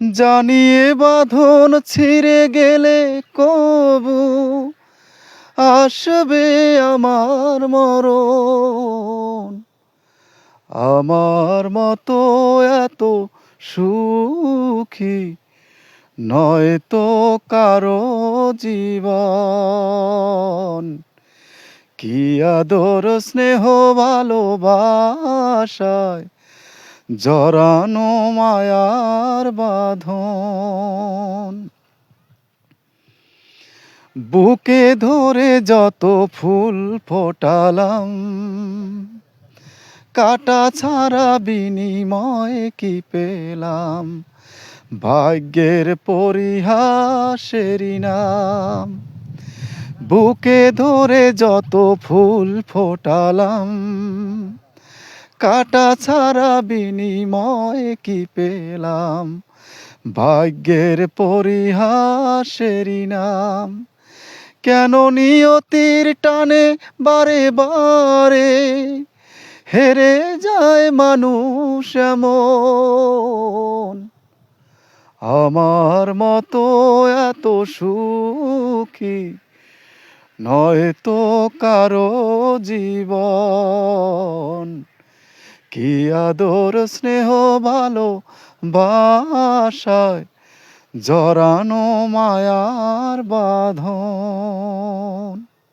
জানিয়ে বাঁধন ছিঁড়ে গেলে কবু আসবে আমার মরণ। আমার মতো এত সুখী নয়তো কারো জীবন। কি আদর স্নেহ ভালোবাসায় জড়ানো মায়ার বাঁধন। বুকে ধরে যত ফুল ফোটালাম, কাটা ছাড়া বিনিময় কি পেলাম? ভাগ্যের পরিহাসেরই নাম। বুকে ধরে যত ফুল ফোটালাম, কাটা ছাড়া বিনিময় কি পেলাম? ভাগ্যের পরিহাসেরই নাম। কেন নিয়তির টানে বারে বারে হেরে যায় মানুষ এমন? আমার মতো এত সুখী নয়তো কারো জীবন। কি আদর স্নেহ ভালোবাসায় জড়ানো মায়ার বাঁধন।